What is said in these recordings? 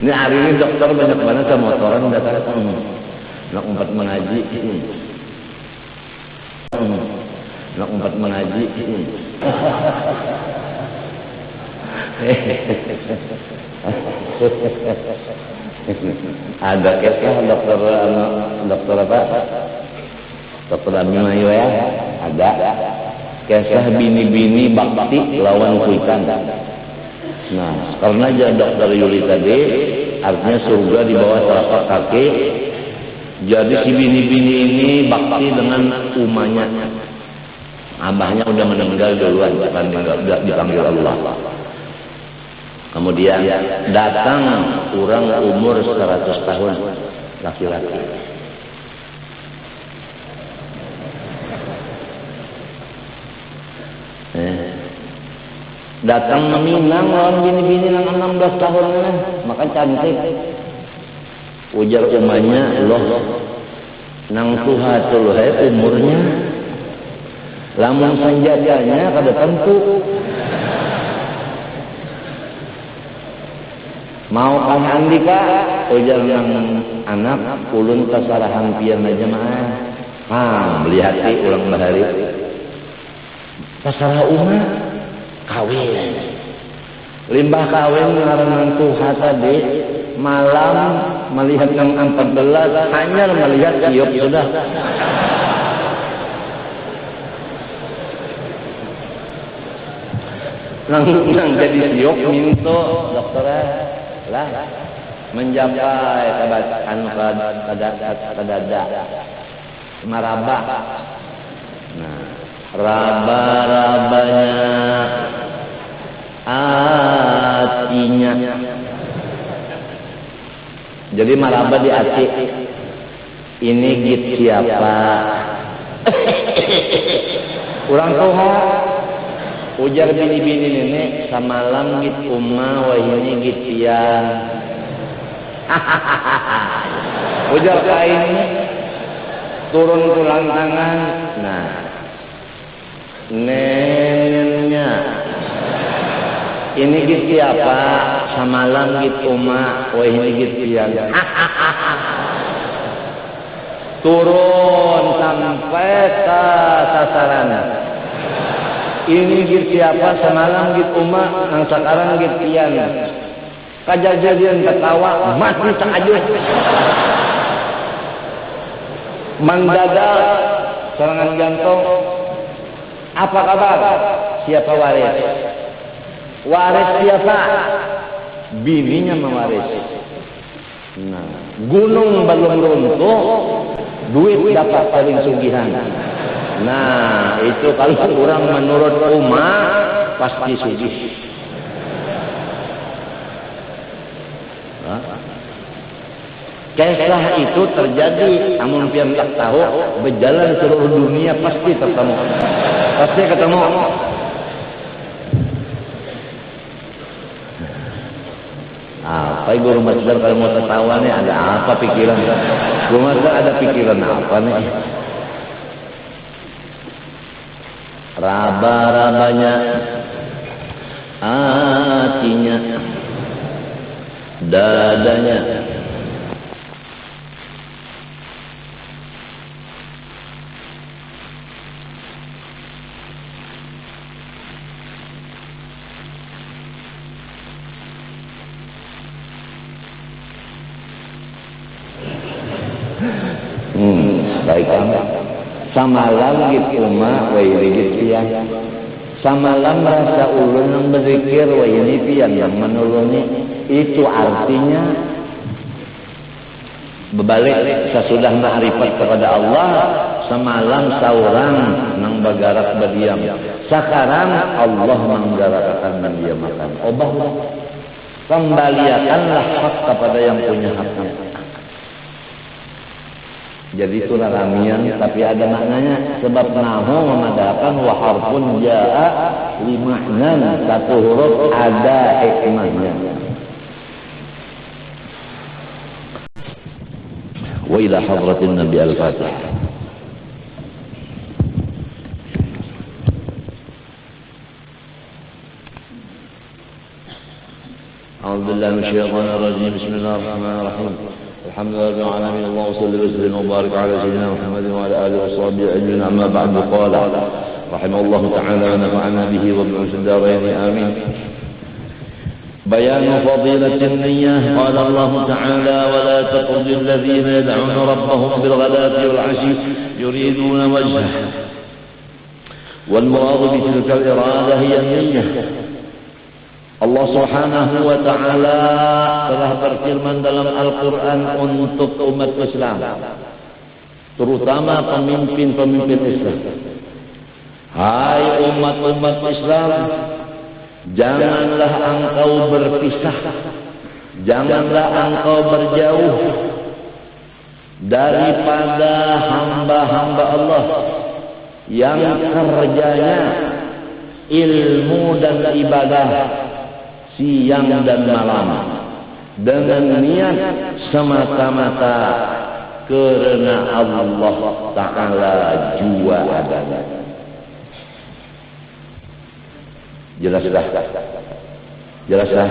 Ini hari ini dokter banyak banget sama motoran datang. Nak umpat mengaji. Nak umpat mengaji. Ada kisah dokter apa? Dokter Abimayu ya? Ada. Kisah bini-bini bakti lawan kuitan. Nah, karena aja dokter Yuli tadi, artinya surga di bawah telapak kaki. Jadi si bini-bini ini bakti dengan umanya. Abahnya udah meninggal duluan, udah dipanggil Allah. Kemudian datang orang umur 100 tahun, laki-laki. Datang meminang lawan bini-bini yang 16 tahun, maka cantik. Ujar umanya, loh, nang tuhatul hai umurnya, lamun sanjadanya kada tentu. Mau kah andika? Ujar nang anak, ulun kasarahan pian aja mah. Melihati ulang bahari. Kasarah umah. Kawin, limbah kawin ngaranang tuha tadi malam melihat yang 14 hanya melihat siop sudah. Nang jadi siop minto dokter lah mencapai kadada maraba. Nah, raba-rabanya hatinya. Jadi maraba di hati. Ini git siapa? Urang tuha. Ujar bini-bini nenek samalam git umma wah ini git pian. Ujar kain turun tulang tangan. Nah, neneknya ini git siapa? Samalam git umma wah ini git pian. Turun sampai ke sasaran. Ini git siapa? Samalam git umma nang sekarang git pian. Kajadian ketawa mati takajud. Mendadak serangan jantung. Apa kabar? Siapa waris? Waris siapa? Bininya mewaris. Nah, gunung belum runtuh, duit dapat paling sugihan. Nah, itu kalau kurang menurut umat pasti sugih. Kisah itu terjadi, namun pian tak tahu, berjalan seluruh dunia pasti ketemu. Pasti ketemu. Apa guru masdar kalau mau tertawa nih ada apa pikiran? Guru masdar ada pikiran apa nih? Raba-rabanya hatinya, dadanya. Baiklah. Samalam gitu mah wa ini pian. Samalam rasa ulun yang berzikir wa ini pian yang menulungi. Itu artinya berbalik sesudah ma'rifat kepada Allah. Semalam saurang nang bagarak berdiam. Sekarang Allah menggerakkan mendiamakan. Obah kembalikanlah hak kepada yang punya haknya. Jadi itu ramian, tapi ada maknanya. Sebab nahu memadakan wa harfun ja'a li ma'nan, satu huruf ada hikmahnya. Wa ila hadratin Nabi al-Fatih. A'udzu بالله من الشيطان الرجيم. بسم الله الرحمن الرحيم. الحمد لله رب العالمين. اللهم صل وسلم وبارك على سيدنا محمد وعلى اله وصحبه اجمعين. اما بعد، قال رحمه الله تعالى ونفعنا به وبعلوم الدارين امين. بيان فضيلة النية. قال الله تعالى: ولا تطرد الذين يدعون ربهم بالغداة والعشي يريدون وجهه. والمراد بتلك الإرادة هي النية. Allah Subhanahu wa Ta'ala telah berfirman dalam Al-Quran untuk umat Islam, terutama pemimpin-pemimpin Islam. Hai umat-umat Islam, janganlah engkau berpisah, janganlah engkau berjauh daripada hamba-hamba Allah yang kerjanya ilmu dan ibadah siang dan malam dengan niat semata-mata karena Allah Ta'ala jua adanya. Jelas sudah? Jelas sudah?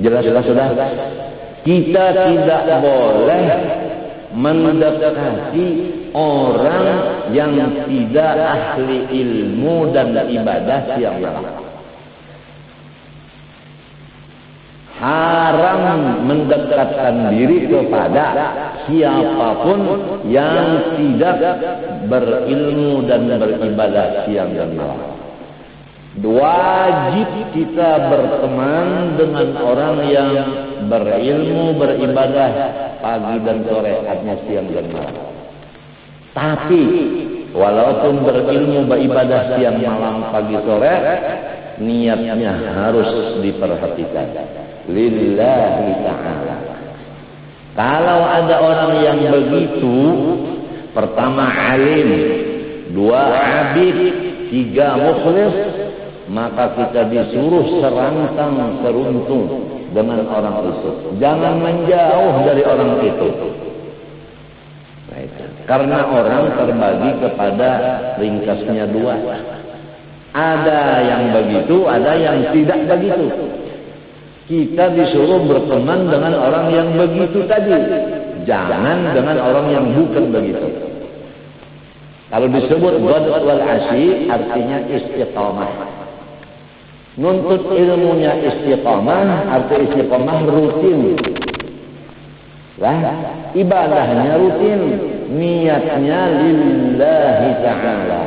Jelas sudah? Kita tidak boleh mendekati orang yang tidak ahli ilmu dan ibadah siang malam. Haram mendekatkan diri kepada siapapun yang tidak berilmu dan beribadah siang dan malam. Wajib kita berteman dengan orang yang berilmu, beribadah pagi dan sore, artinya siang dan malam. Tapi walaupun berilmu, beribadah siang malam, pagi sore, niatnya harus diperhatikan. Lillahi ta'ala. Kalau ada orang yang begitu, pertama alim, dua abid, tiga mukhlis, maka kita disuruh serantang seruntung dengan orang itu. Jangan menjauh dari orang itu. Karena orang terbagi kepada ringkasnya dua. Ada yang begitu, ada yang tidak begitu. Kita disuruh berteman dengan orang yang begitu tadi, jangan dengan orang yang bukan begitu. Kalau disebut ghad wal ashi, artinya istiqamah. Nuntut ilmunya istiqamah, arti istiqamah rutin. Lah, ibadahnya rutin, niatnya lillahi ta'ala.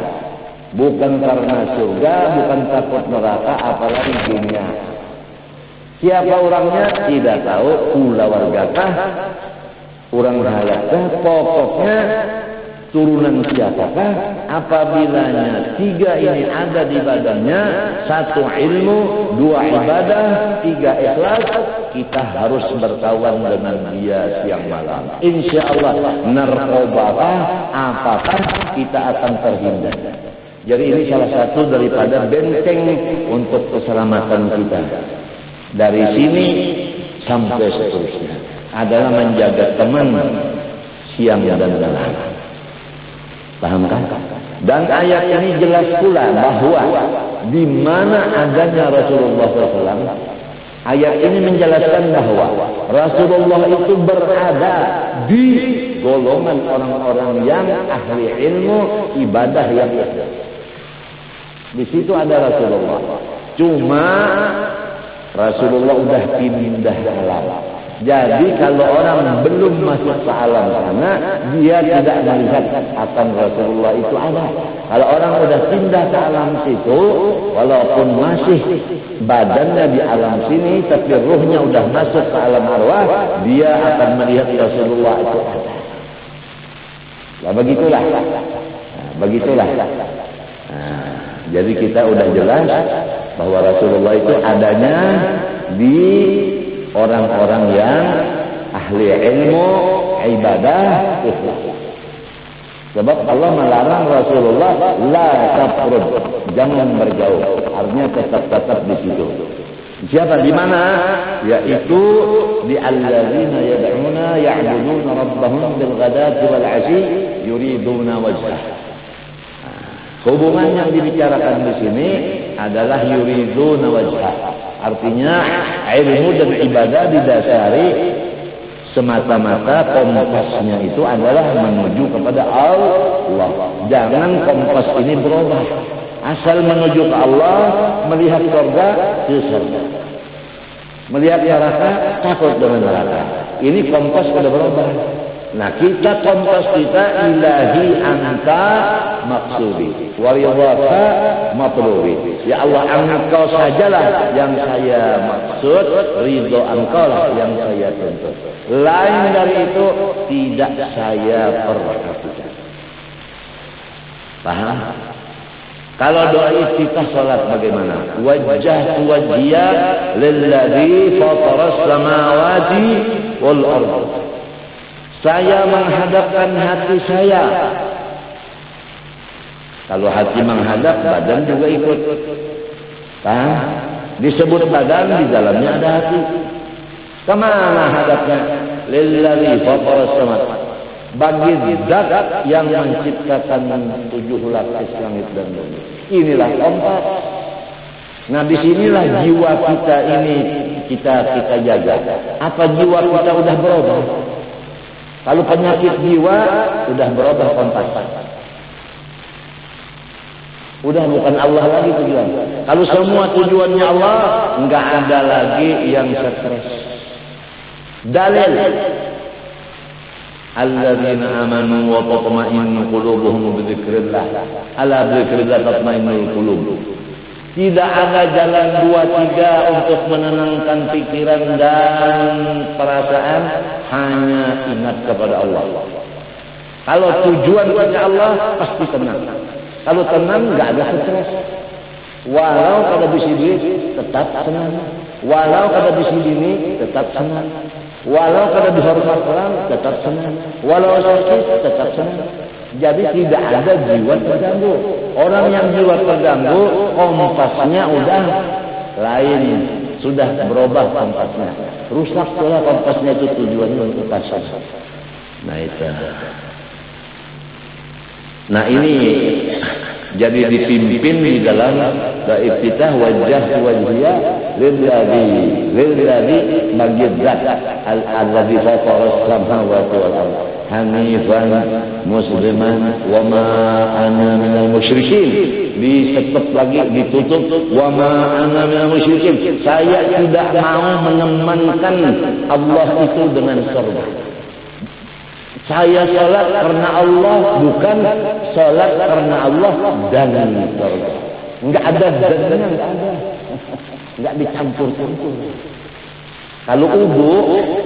Bukan karena surga, bukan takut neraka, apalagi dunia. Siapa orangnya tidak tahu, pula wargakah, orang halakkah, pokoknya turunan siapakah. Apabila tiga ini ada di badannya, satu ilmu, dua ibadah, tiga ikhlas, kita harus berkawan dengan dia siang malam. Insya Allah narkobakah, apakah kita akan terhindar. Jadi ini salah satu daripada benteng untuk keselamatan kita. Dari sini sampai seterusnya adalah menjaga teman siang dan malam. Pahamkah? Dan ayat ini jelas pula bahwa di mana adanya Rasulullah SAW. Ayat ini menjelaskan bahwa Rasulullah itu berada di golongan orang-orang yang ahli ilmu, ibadah yang ikhlas. Di situ ada Rasulullah. Cuma Rasulullah sudah pindah alam. Jadi kalau orang belum masuk ke alam sana, dia tidak melihat akan Rasulullah itu ada. Kalau orang sudah pindah ke alam situ, walaupun masih badannya di alam sini, tapi ruhnya sudah masuk ke alam arwah, dia akan melihat Rasulullah itu ada. Nah, begitulah. Begitulah. Jadi kita sudah jelas bahwa Rasulullah itu adanya di orang-orang yang ahli ilmu, ibadah, ikhlas. Sebab Allah melarang Rasulullah la tafrud, jangan berjauh. Artinya tetap di situ. Siapa di mana? Yaitu di alladzina yad'una ya'buduna rabbahum bil ghadati wal 'ashi yuriduna wajhah. Hubungan yang dibicarakan di sini adalah yuriduna wajhah. Artinya ilmu dan ibadah didasari semata-mata kompasnya itu adalah menuju kepada Allah. Jangan kompas ini berubah. Asal menuju ke Allah, melihat surga, ke surga. Melihat neraka, takut dengan neraka. Ini kompas sudah berubah. Nah, kita kompas kita ilahi anta maksudi waridhaka matlubi. Ya Allah, engkau sajalah yang saya maksud, ridho engkau lah yang saya tuntut. Lain dari itu tidak saya perhatikan. Paham? Kalau doa iftitah salat bagaimana? Wajjahtu wajhiya lilladzi fataras samawati wal ardh. Saya menghadapkan hati saya. Kalau hati menghadap, badan juga ikut. Disebut badan, di dalamnya ada hati. Kemana hadapnya? Lilladzi fataras samawati. Bagi zat yang menciptakan 7 lapis langit dan bumi. Inilah kompas. Nah, disinilah jiwa kita ini kita jaga. Apa jiwa kita udah berubah? Kalau penyakit jiwa udah berubah kompas. Udah bukan Allah lagi tujuan. Kalau semua tujuannya Allah, enggak ada lagi yang stres. Dalil alladzina amanu wa tatma'innu qulubuhum bi dzikrillah. Ala dzikrillah tatma'innul qulub. Tidak ada jalan 2-3 untuk menenangkan pikiran dan perasaan, hanya ingat kepada Allah. Kalau tujuan kepada Allah pasti tenang. Kalau tenang enggak ada stres. Walau kada bisi duit tetap senang. Walau kada bisi bini tetap senang. Walau kada dihormat orang tetap senang. Walau sakit tetap senang. Jadi tidak ada jiwa terganggu. Orang yang jiwa terganggu, kompasnya udah lain, sudah berubah kompasnya. Rusak pula kompasnya, itu tujuannya untuk pasar. Nah itu. Nah ini jadi dipimpin di dalam iftitah wajah wajhiya lilladzi bagi zat alladzi fataras samawati wal ardh hanifan musliman wa ma ana minal musyrikin. Disetep lagi, ditutup, wa ma ana minal musyrikin. Saya tidak mau menemankan Allah itu dengan surga. Saya salat karena Allah, bukan salat karena Allah dan surga. Enggak ada dannya, enggak ada. Enggak dicampur-campur. Kalau wudu,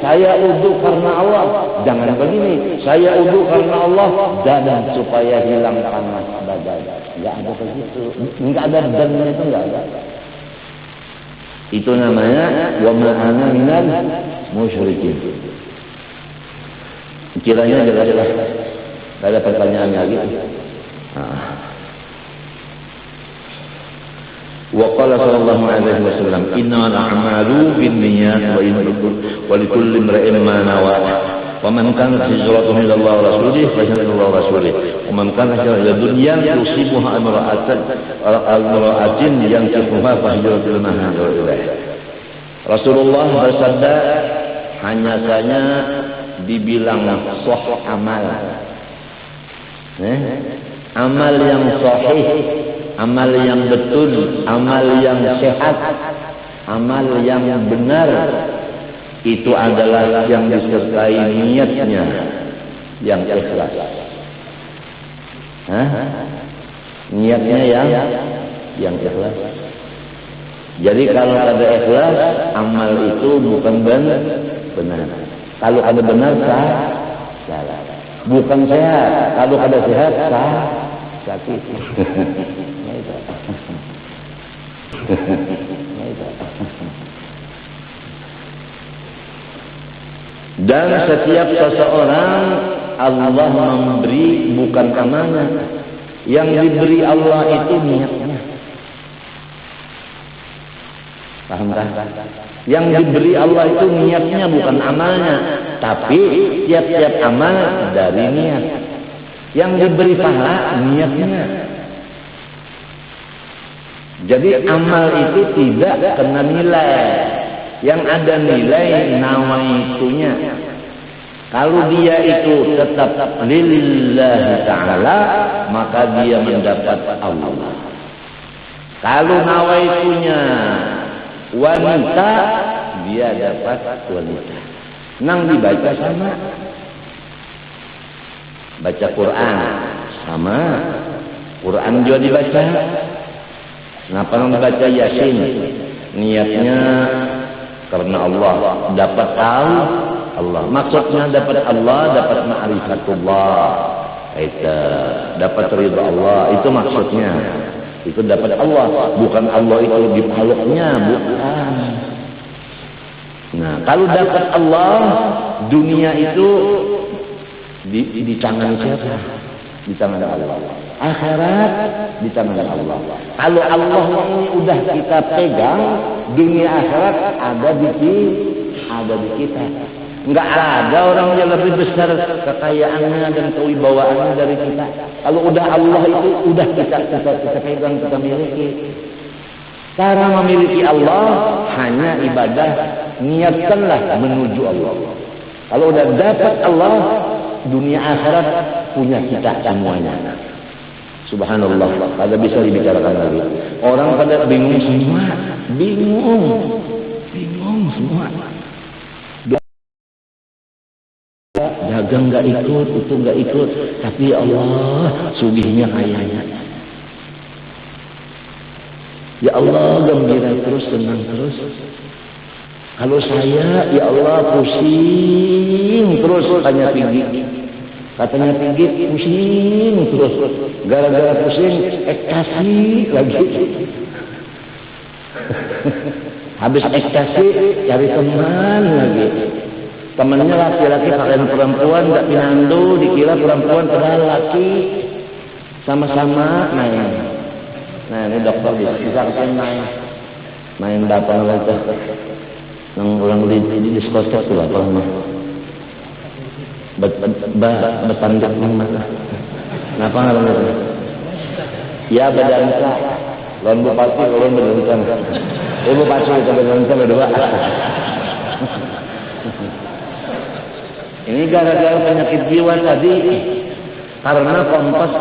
saya wudu karena Allah. Jangan begini, saya wudu karena Allah dan supaya hilang panas badan. Enggak ada begitu. Enggak ada dannya, itu enggak ada. Itu namanya wa ma ana minal musyrikin. Kiranya jelas-jelas. Tidak ada pertanyaan lagi. Wa qala sallallahu alaihi wasallam, innamal a'malu binniyat wa likulli imrin ma nawa. Wa man kanat hijratuhu ila Allah wa rasulih fa hijratuhu ila rasulih. Wa man kanat hijratuhu ila dunya yusibuha imra'atin yankihuha fa hijratuhu ila ma hajara ilaih. Rasulullah bersabda, hanya saja dibilang sahih amal. Amal yang sahih, amal yang betul, amal yang sehat, amal yang benar, itu adalah yang disertai niatnya yang ikhlas. Niatnya yang ikhlas. Jadi kalau ada ikhlas, amal itu bukan benar. Kalau ada benar, salah. Bukan sehat. Kalau ada sehat, sakit. Dan setiap seseorang Allah memberi bukan amanah. Yang diberi Allah itu niatnya. Pahamkah? Yang diberi Allah itu niatnya, bukan amalnya. Tapi tiap-tiap amal dari niat. Yang diberi pahala niatnya. Jadi amal itu tidak kena nilai. Yang ada nilai nawaitunya. Kalau dia itu tetap lillahi ta'ala, maka dia mendapat Allah. Kalau nawaitunya wanita, dia dapat wanita. Nang dibaca sama. Baca Quran sama. Quran juga dibaca. Kenapa nang dibaca Yasin? Niatnya karena Allah, dapat tahu Allah. Maksudnya dapat Allah, dapat ma'rifatullah. Itu dapat ridha Allah, itu maksudnya. Itu dapat Allah, bukan Allah itu di paluknya, bukan. Nah, kalau dapat Allah, dunia itu di tangan siapa? Di tangan Allah. Akhirat di tangan Allah. Kalau Allah ini udah kita pegang, dunia akhirat ada di kita. Enggak ada orang yang lebih besar kekayaannya dan kewibawaannya dari kita. Kalau udah Allah itu udah kita pegang, kita miliki. Cara memiliki Allah hanya ibadah, niatkanlah menuju Allah. Kalau udah dapat Allah, dunia akhirat punya kita semuanya. Subhanallah, kada bisa dibicarakan lagi. Orang pada bingung semua, bingung semua. Dagang nggak ikut, itu nggak ikut, tapi ya Allah, sugihnya kayanya. Ya Allah, gembira terus, senang terus. Kalau saya, ya Allah, pusing terus, tanya tinggi. Katanya tinggi, pusing terus. Gara-gara pusing, ekstasi lagi. Habis ekstasi, cari teman lagi. Temannya laki-laki pakaian perempuan, tak pinandu, dikira perempuan padahal laki. Sama-sama main. Nah, ini dokter bisa kesini main datang lagi. Yang orang di diskotek tuh apa mah? Betandak mana? Kenapa nggak ada? Ya bedansa. Lawan bupati, lawan bedansa. Bupati itu bedansa berdua. Ini gara-gara penyakit jiwa tadi, karena kompas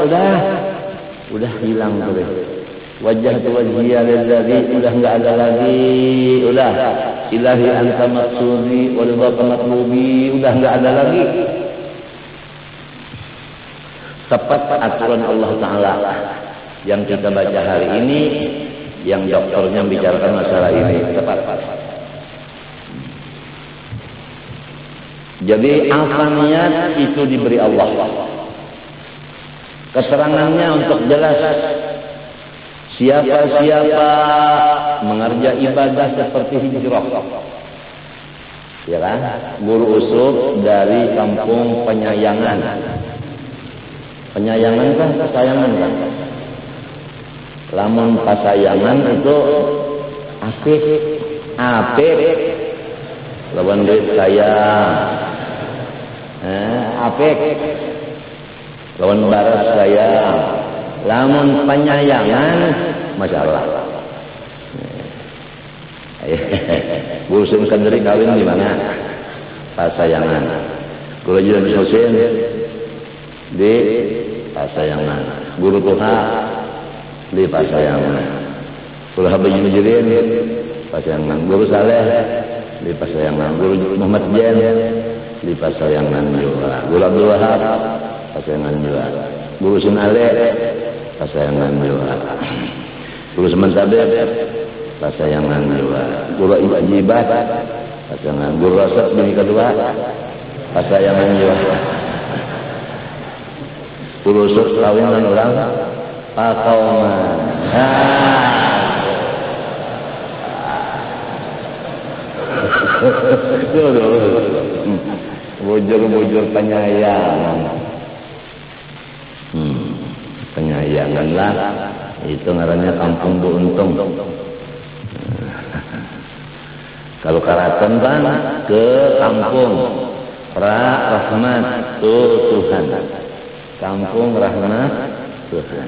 udah hilang tuh. Wajah tu wajhiya lillazi udah enggak ada lagi, udah ilahi anta maksudi wa ridha matlubi udah enggak ada lagi. Tepat aturan Allah Taala yang kita baca hari ini, yang dokternya bicarakan masalah ini tepat. Jadi afaniat itu diberi Allah. Keterangannya untuk jelas. Siapa-siapa mengerjakan ibadah seperti hijrah. Ya kan? Guru usuk dari kampung Penyayangan. Penyayangan kan kesayangan kan? Lamun pasayangan itu apik. Lawan duit sayang. Apik. Lawan baras sayang. Lamun penyayangan masalah. Guru Sim Kandari kawin di mana? Pasayangan. Guru Jiran Husin di Pasayangan. Guru Tuha di Pasayangan. Guru Habib Jirin Pasayangan. Guru Saleh di Pasayangan. Guru Muhammad Jen di Pasayangan juga. Guru Abdul Wahab Pasayangan juga. Guru Sunale Pasayangan juga. Guru Semantabir Pasayangan juga. Guru Ibajibat Pasayangan. Guru Rasad bini kedua Pasayangan juga. Guru Suk kawin dan orang Pakauman. Bujur-bujur penyayang. Penyayanganlah itu ngarannya kampung Bu Untung. Kalau Karaton kan ke kampung Rahmat Tuhan. Kampung Rahmat Tuhan.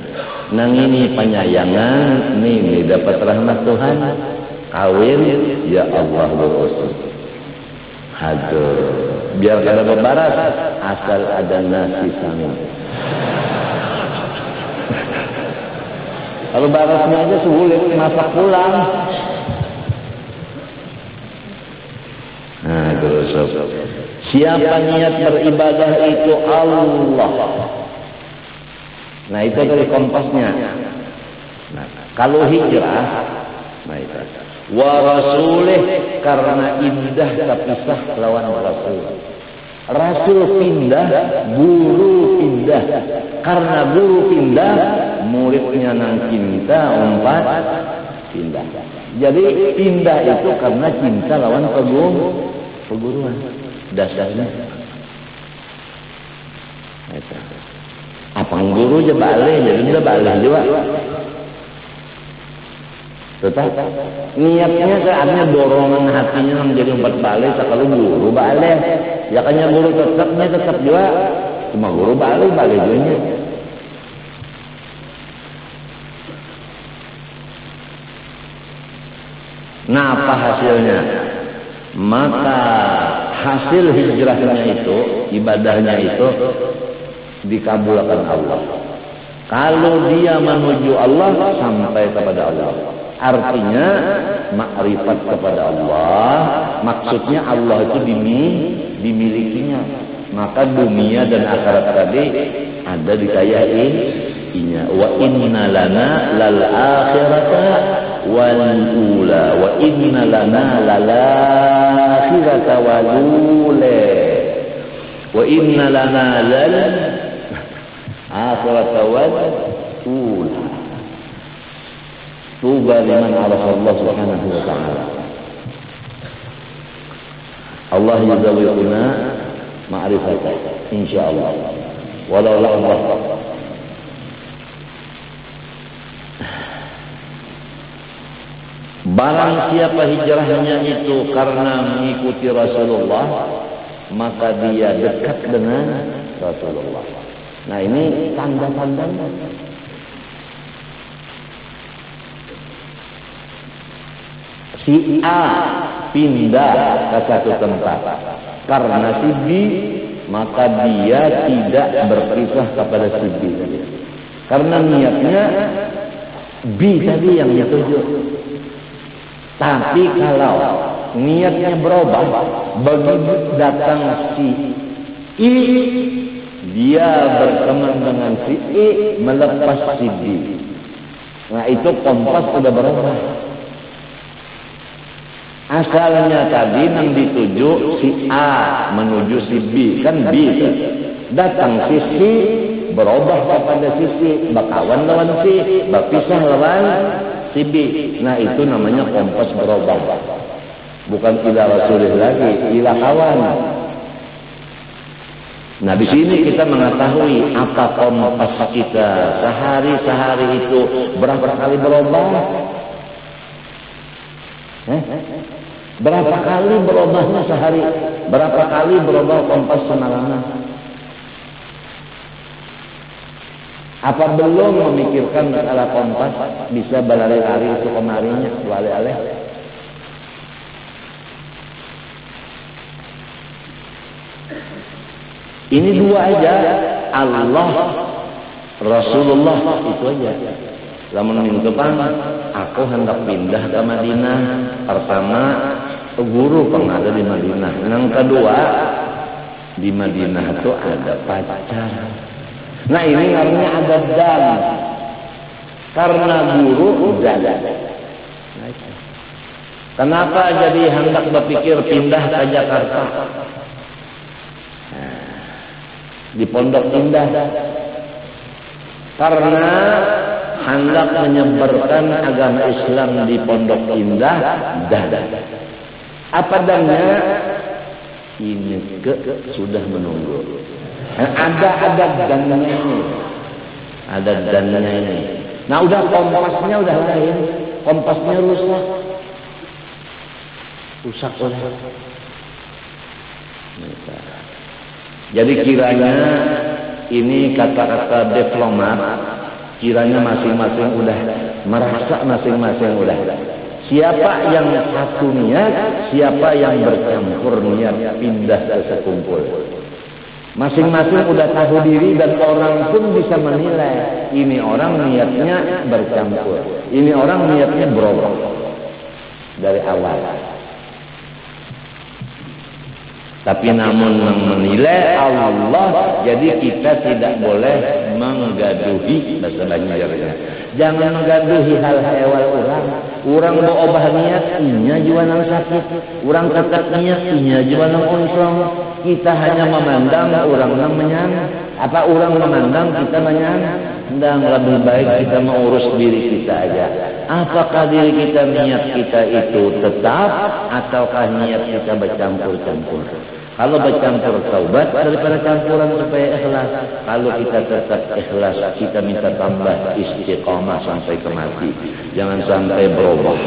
nang ini penyayangan, nih dapat rahmat Tuhan, kawin, ya Allah berusul. Aduh, biar kada berbaras, asal ada nasi sama. Kalau barasnya aja sulit, masak pulang. Nah, terus siapa niat beribadah itu Allah. Nah, itu dari kompasnya. Nah, kalau hijrah, nah itu. Wa rasulih, karena indah terpisah lawan rasul. Rasul pindah, guru pindah. Karena guru pindah, muridnya nang cinta umpat pindah. Jadi pindah itu karena cinta lawan perguruan. Dasarnya. Apa guru aja balik, jadi dia balik juga. Tetap niatnya saatnya dorongan hatinya menjadi umpat balik, kalau guru balik. Ya kanya guru tetap juga, cuma guru balik juga. Nah, apa hasilnya? Maka hasil hijrahnya itu, ibadahnya itu dikabulkan Allah. Kalau dia menuju Allah, sampai kepada Allah. Artinya makrifat kepada Allah, maksudnya Allah itu dimilikinya. Maka dunia dan akhirat tadi ada dikayainnya. Wa inna lana lal akhirata wal ula wa inna lana lal akhirata wal ula wa inna lana lal akhirata wal ula. Tuba liman arafa Allah subhanahu wa ta'ala. Allah yuzawiquna ma'rifata insyaallah. Walau Allah. Barang siapa hijrahnya itu karena mengikuti Rasulullah, maka dia dekat dengan Rasulullah. Nah, ini tanda-tandanya. Si A pindah ke satu tempat karena si B, maka dia tidak berpisah kepada si B. Karena niatnya B tadi yang dituju. Tapi kalau niatnya berubah, begitu datang si I, dia berteman dengan si I, melepas si B. Nah, itu kompas sudah berubah. Asalnya tadi yang dituju si A menuju si B, kan B. Datang si C, berubah kepada si C, berkawan lawan C, berpisah lawan si B. Nah, itu namanya kompas berubah. Bukan ila rasulih lagi, ila kawan. Nah, di sini kita mengetahui apa kompas kita sehari-sehari itu berapa kali berubah. Berapa kali berubahnya sehari? Berapa kali berubah kompas semalaman? Apa belum memikirkan masalah kompas bisa berlari-lari itu kemarinya, alih-alih? Ini dua aja, Allah, Rasulullah, itu aja. Lamun minggu depan aku hendak pindah ke Madinah. Pertama, guru pengada di Madinah. Yang kedua, di Madinah itu ada pacar. Nah, ini namanya ada dan. Karena guru udah ada. Kenapa jadi hendak berpikir pindah ke Jakarta? Nah, di Pondok Indah. Karena hendak menyebarkan agama Islam di Pondok Indah, apa dannya? Ini sudah menunggu. Ada dannya ini, ada dannya ini. Nah, udah kompasnya udah lain, kompasnya rusak oleh. Jadi kiranya ini kata-kata diplomat Kiranya masing-masing udah merasa masing-masing udah. Siapa yang satu niat, siapa yang bercampur niat pindah ke sekumpul. Masing-masing udah tahu diri dan orang pun bisa menilai. Ini orang niatnya bercampur. Ini orang niatnya berubah dari awal. Tapi namun menilai Allah, jadi kita tidak boleh menggaduhi bahasa Banjarnya. Jangan menggaduhi hal hewal orang. Orang mau obah niat, inya juga nang sakit. Orang ketat niat, inya juga nang onsong. Kita hanya memandang orang nang menyang. Apa orang memandang kita menyang? Dan lebih baik kita mengurus diri kita aja. Apakah diri kita niat kita itu tetap ataukah niat kita bercampur-campur? Kalau bercampur taubat daripada campuran supaya ikhlas. Kalau kita tetap ikhlas, kita minta tambah istiqamah sampai ke mati. Jangan sampai berubah.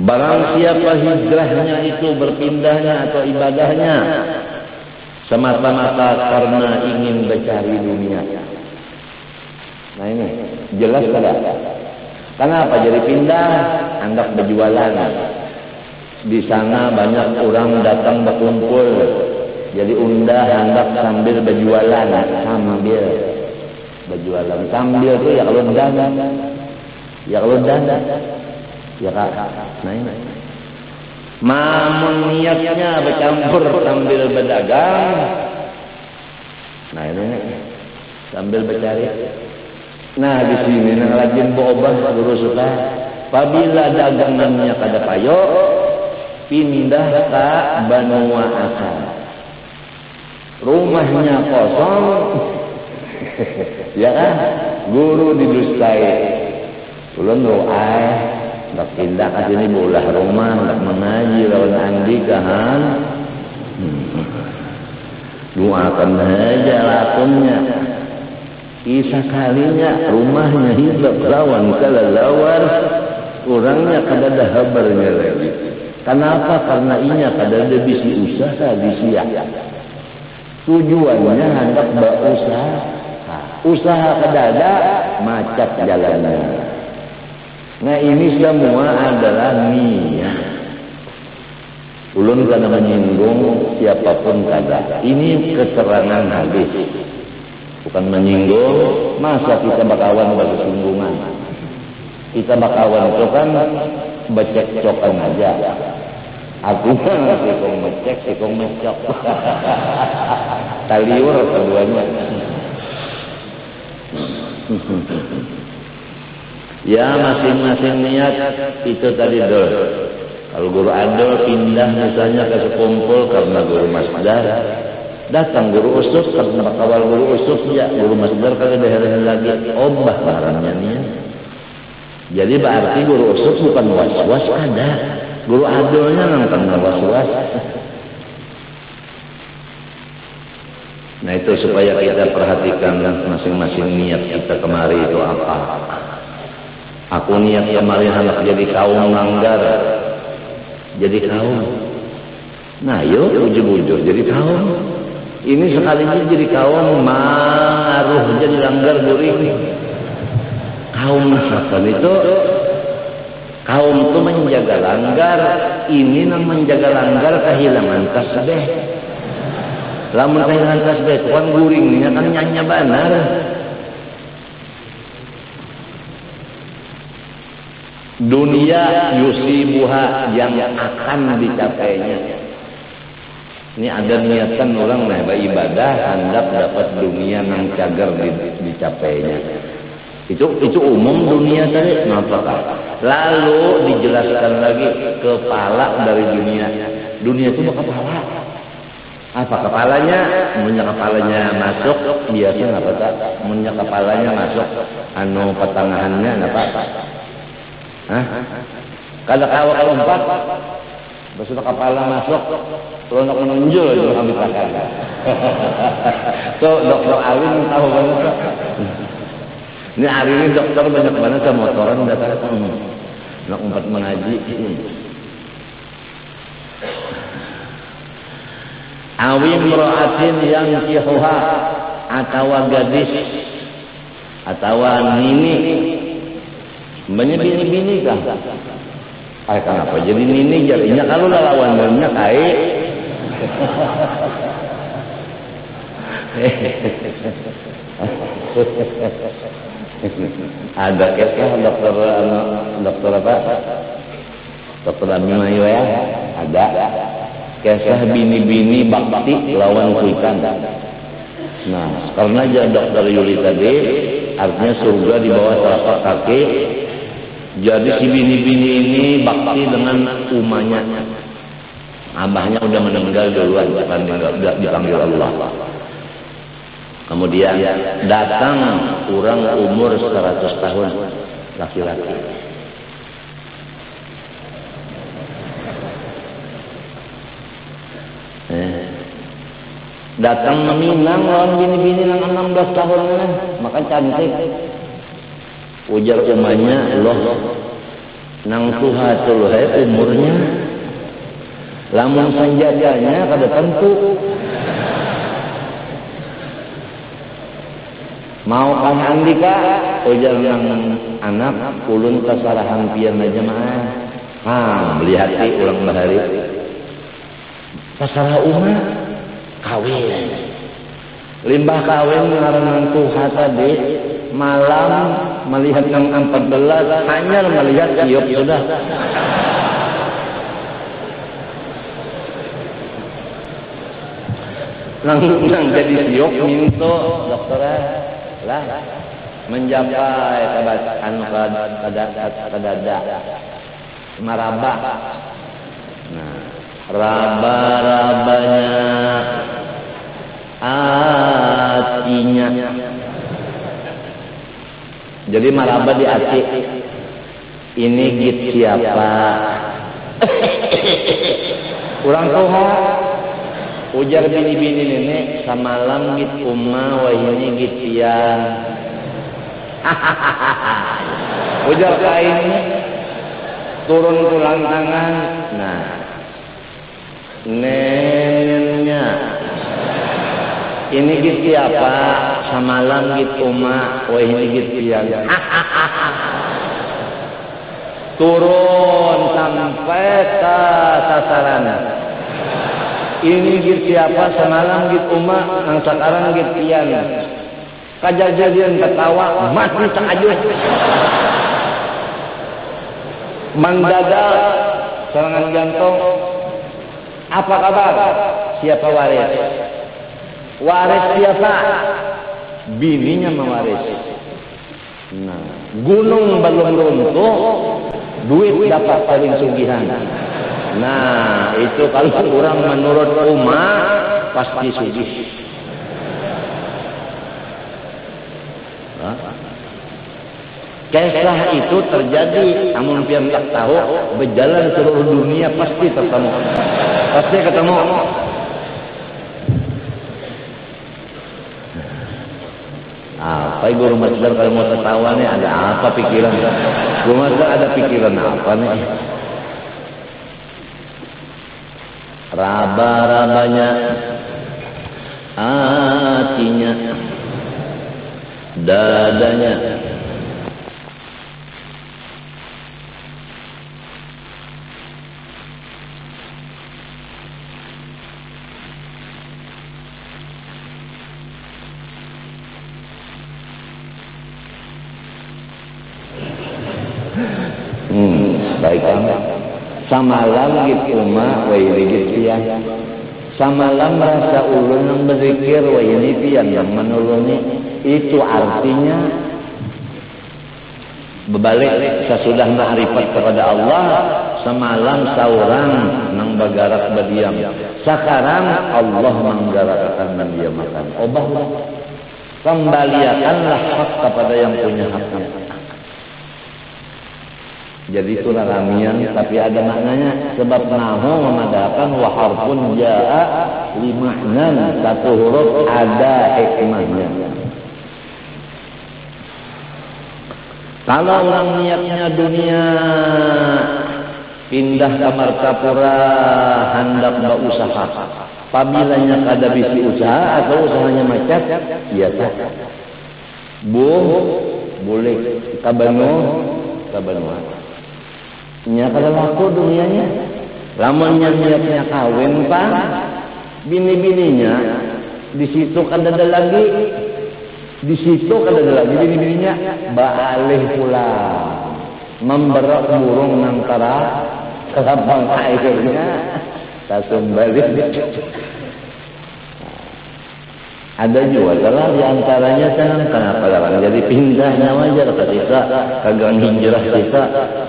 Barang siapa hijrahnya itu berpindahnya atau ibadahnya semata-mata karena ingin mencari dunia. Nah ini jelas tidak? Kenapa jadi pindah? Hendak berjualan. Di sana banyak orang datang berkumpul. Jadi undah hendak sambil berjualan. Sambil berjualan. Sambil itu ya kalau dana. Ya kalau dana. Ya kak. Nah ini. Mamun niatnya bercampur sambil berdagang. Nah ini. Sambil bercari. Nah di sini nang rajin berubah guru suka. Apabila dagangannya kada payo, pindah ke Banua Asal. Rumahnya kosong, ya kan? Guru didustai. Ulun doa, nak pindah ke sini bolah rumah, nak mengaji lawan andi kan? Doakan aja lakonnya. Isa kalinya rumahnya hidup lawan kelelawar, orangnya kada ada habarnya lagi. Kenapa? Karena inya kada ada bisi usaha bisi. Tujuannya hendak berusaha. Usaha kada ada, macet jalannya. Nah ini semua adalah niat. Ulun kada menyinggung siapapun kada. Ini keterangan hadis. Bukan menyinggung, masa kita bakawan bersinggungan. Kita bakawan itu kan becek-cokan aja. Artinya sikong becek, sikong becok. Taliur keduanya. Ya masing-masing niat itu tadi dol. Kalau guru adol pindah misalnya ke sekumpul karena guru masdar. Datang guru usuf karena kawal guru usuf ya guru masdar kalau daerah lagi obah barangnya nih. Jadi berarti guru usuf bukan was-was ada. Guru adolnya nantang was-was. Nah itu supaya kita perhatikan masing-masing niat kita kemari itu apa. Aku niat kemari hendak jadi kaum langgar. Jadi kaum. Nah yuk ujung-ujung jadi kaum. Ini sekalinya jadi kaum maruh jadi langgar guring. Kaum masakan itu kaum itu menjaga langgar. Ini nang menjaga langgar kehilangan tasbih. Lamun kehilangan tasbih itu kan guringnya kan nyanya benar. Dunia yusibuha yang akan dicapainya. Ini ada niatan orang nah beribadah hendak dapat dunia yang cagar dicapainya. Itu umum dunia tadi. Kenapa? Lalu dijelaskan lagi kepala dari dunia. Dunia itu kepala. Apa kepalanya? Munnya kepalanya masuk biasanya apa tak? Munnya kepalanya masuk anu pertengahannya apa? Hah? Kalau awak lompat besudah kepala masuk, terus nak menunjuk itu ambil takkan. So dokter Alin tahu banget. Ini hari ini dokter banyak banget sama motoran datang. Nak umpat mengaji. awim ro'atin yang kihuha atawa gadis atawa nini sebenarnya bini-bini kah? Kenapa jadi nini jadinya kalau lawan banyak kayak ada kisah dokter apa? Dokter Abimanyu ya, ada kisah bini-bini bakti lawan kuikan. Nah, karena aja dokter Yuli tadi artinya surga di bawah telapak kaki. Jadi si bini-bini ini bakti dengan umahnya. Abahnya udah meninggal duluan, dipanggil Allah. Kemudian datang orang umur 100 tahun laki-laki. Datang meminang lawan bini-bini yang 16 tahun maka cantik. Ujar umahnya, loh, nang tuhatul hai umurnya, lamun sanjadanya kada tentu. Mau kang andika, ujar nang anak, ulun kasarahan pian aja mah. Melihati ulang bahari. Kasarah umah, kawin. Limbah kawin ngaranang tuha tadi, malam melihat yang 14 hanya melihat siop sudah. Nang jadi siop minto dokter lah mencapai kadada maraba. Nah, raba-rabanya hatinya. Jadi maraba di hati. Ini git siapa? Urang tuha ujar bini-bini nenek samalam git umma wah ini git pian. Ujar kain turun tulang tangan. Nah, neneknya ini git siapa? Samalam git umma wah ini git pian. Turun sampai ke sasaran. Ini git siapa? Semalam git umma, yang sekarang git pian. Kejadian ketawa, mati takajud. Mendadak serangan jantung. Apa kabar? Siapa waris? Waris siapa? Bininya mewaris. Nah, gunung belum runtuh, duit dapat paling sugihan. Nah, itu kalau orang menurut umat pasti sugih. Kisah itu terjadi, namun pian tak tahu, berjalan seluruh dunia pasti ketemu. Pasti ketemu. Apa guru masdar kalau mau tertawa nih ada apa pikiran? Guru masdar ada pikiran apa nih? Raba-rabanya hatinya dadanya baik kan? Samalam gitu mah, wah ini gitu ya. Samalam merasa ulun yang berzikir, wah ini pian yang menulungi. Itu artinya berbalik sesudah ma'rifat kepada Allah. Semalam saurang nang bagarak berdiam. Sekarang Allah menggerakkan mendiamakan. Obah kembalikanlah hak kepada yang punya haknya. Jadi itu ramian, tapi ada maknanya. Sebab nahu memadakan wa harfun ja'a lima'nan. Satu huruf ada hikmahnya. Kalau orang niatnya dunia, pindah ke Martapura, hendak berusaha. Pabilanya kada bisi usaha atau usahanya macet, biasa. Boleh kabanu. Nya kada laku dunianya. Lamunnya niatnya kawin Pak, bini-bininya di situ kada ada lagi. Di situ kada ada lagi bini-bininya baalih pula. Memberak burung nantara kelabang airnya tasum balik. Ada juga telah diantaranya kan kenapa orang jadi pindahnya wajar ke sisa kagak hijrah sisa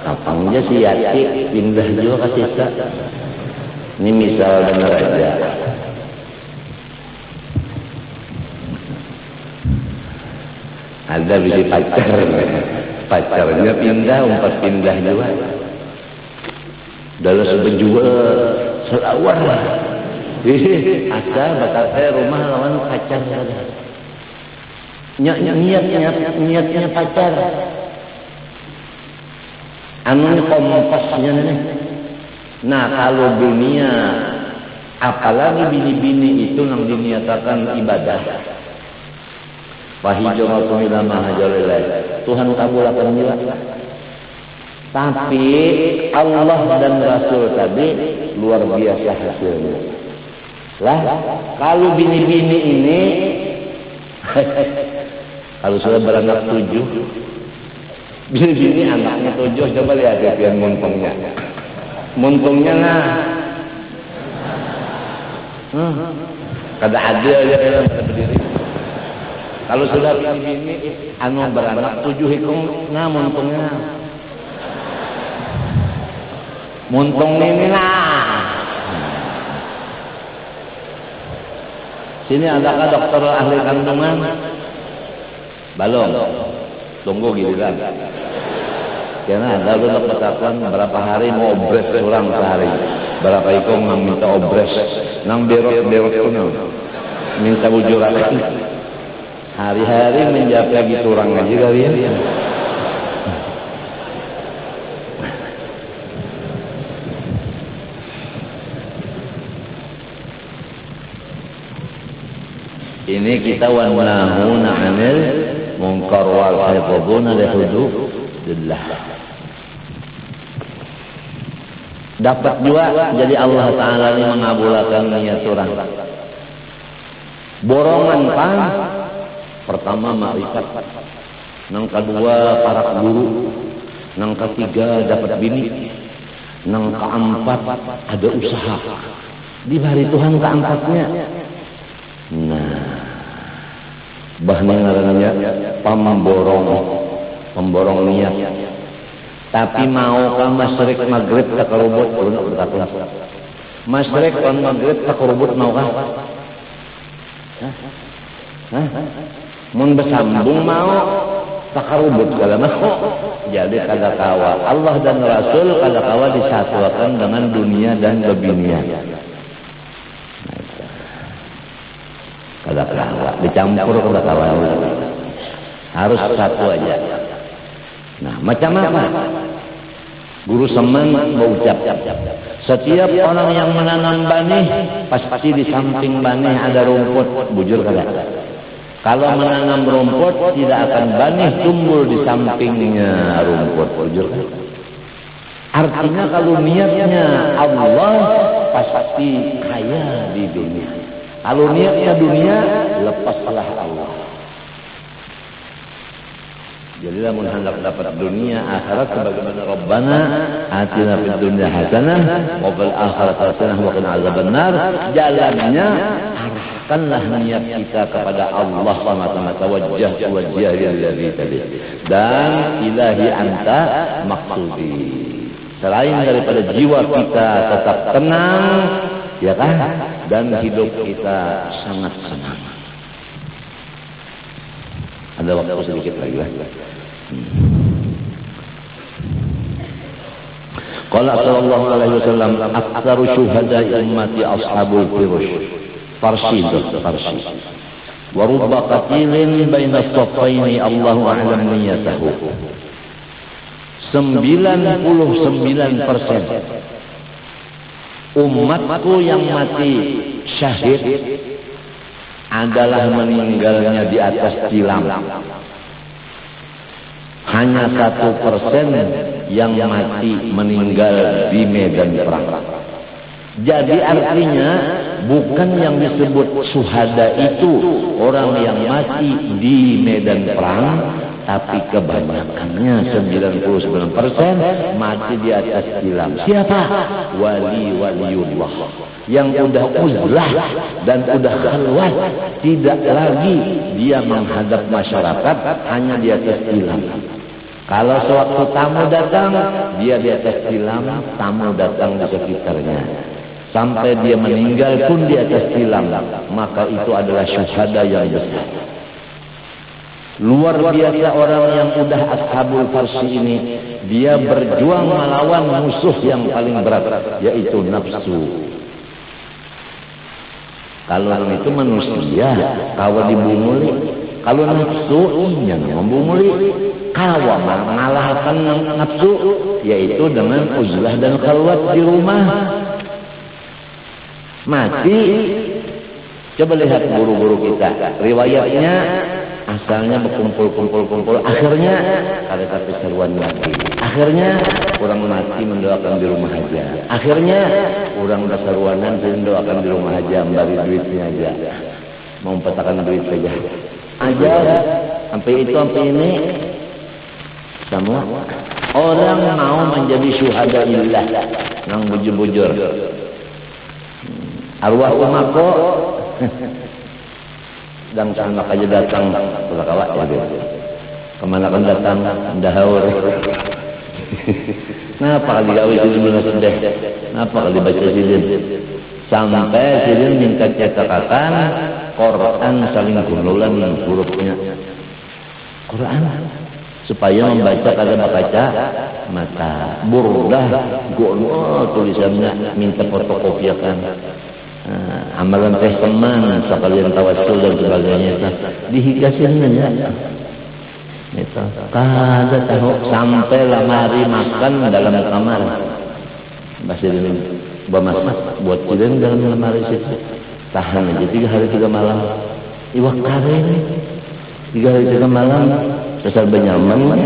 kapan aja si Yati pindah juga ke sisa. Ini misal benar aja. Ada biji pacarnya pindah umpat pindah juga. Dalam sebenjua selawar. Ada bakal saya rumah lawan pacar. Niatnya pacar. Anu kompasnya nih. Nah kalau dunia, apalagi bini-bini itu yang diniatakan ibadah. Wahidul ilama hajalillah. Tuhan kabulkan juga. Tapi Allah dan Rasul tadi luar biasa hasilnya. Lah, kalau bini-bini ini kalau sudah beranak 7, bini-bini anaknya 7, coba lihat yang muntungnya. Muntungnya nah. Kada adil ya dalam berdiri. Kalau sudah bini-bini anu beranak 7 hitung nah muntungnya. Muntung ini nah. Sini adakah dokter ahli kandungan? Belum. Tunggu giliran. Karena ada lu ketakuan berapa hari mau obres orang sehari. Berapa ikong yang minta obres. Nang berot pun minta bujuran. Hari-hari menjawab lagi turang aja kalian. Ini kita wanahuna 'anil munkar wal hifdzuna li hududillah. Dapat juga jadi Allah Taala ini mengabulkan niat orang. Borongan pan pertama makrifat, nang kedua para guru, nang ketiga dapat bini, nang keempat ada usaha. Diberi Tuhan keempatnya. Nah, bahnya ngarannya pemborong niat. Tapi mau ka masyrik maghrib ka karubut ulun berkata. Masyrik pan maghrib ka karubut mau ka? Hah? Mun bersambung mau ka karubut kala mau. Jadi kada kawa Allah dan Rasul kada kawa disatukan dengan dunia dan bebinian. Kada kalah, dicampur kada kalah. Harus satu aja. Nah, macam apa? Guru Semen berucap, setiap orang yang menanam benih pasti di samping benih ada rumput, bujur kada? Kalau menanam rumput tidak akan benih tumbuh di sampingnya rumput, bujur kada? Artinya kalau niatnya Allah pasti kaya di dunia. Kalau niatnya dunia, lepaslah Allah. Jadilah mun hendak dapat dunia akhirat sebagaimana Rabbana atina fid dunya hasanah wa fil akhirati hasanah wa qina azabannar. Jalannya arahkanlah niat kita kepada Allah semata-mata wajah lillahi tadi. Dan ilahi anta maksudi. Selain daripada jiwa kita tetap tenang, ya kan? Dan hidup kita sangat senang. Ada waktu sedikit lagi lah. Qala sallallahu alaihi wasallam aktsaru syuhada'i ummati ashabul farshi. Wa rubba qatilin baina as-saffaini Allahu a'lam niyatahu. 99% Umatku yang mati syahid adalah meninggalnya di atas tilam. Hanya 1% yang mati meninggal di medan perang. Jadi artinya bukan yang disebut syuhada itu orang yang mati di medan perang, tapi kebanyakannya 99% mati di atas tilam. Siapa? Wali-waliullah yang udah uzlah dan udah khalwat, tidak lagi dia menghadap masyarakat, hanya di atas tilam. Kalau sewaktu tamu datang, dia di atas tilam, tamu datang di sekitarnya. Sampai dia meninggal pun di atas tilam, maka itu adalah syuhada yang besar. Luar biasa orang yang udah ashabul farsi ini, dia berjuang melawan musuh yang paling berat, yaitu nafsu. Kalau orang itu manusia, kalau dibunguli, kalau nafsu yang membunguli, kalau mengalahkan nafsu, yaitu dengan uzlah dan khalwat di rumah. Mati. Coba lihat guru-guru kita, riwayatnya asalnya berkumpul-kumpul, akhirnya ada satu seruan lagi, akhirnya orang mati mendoakan di rumah aja, akhirnya orang berseruanan mendoakan di rumah aja, memberi duitnya aja, mau petakan duit saja aja, sampai itu sampai ini semua orang mau menjadi syuhada lillah, yang bujur-bujur. Arwah umako dan anak aja datang berkawat ya, kemana kan datang dahaur. Kenapa kali gawe sidin sedih? Kenapa kali baca sidin? Sampai sidin minta cetakan Quran saling gunulan hurufnya Quran supaya membaca kada baca mata burdah gono tulisannya minta fotokopiakan. Amalan teh teman sekalian tawassul dan sebagainya dihigasin aja itu kada tahu sampai lamari makan dalam kamar masih bermasak buat kalian dalam lemari situ tahan aja 3 hari 3 malam iwak kare 3 hari 3 malam besar benyaman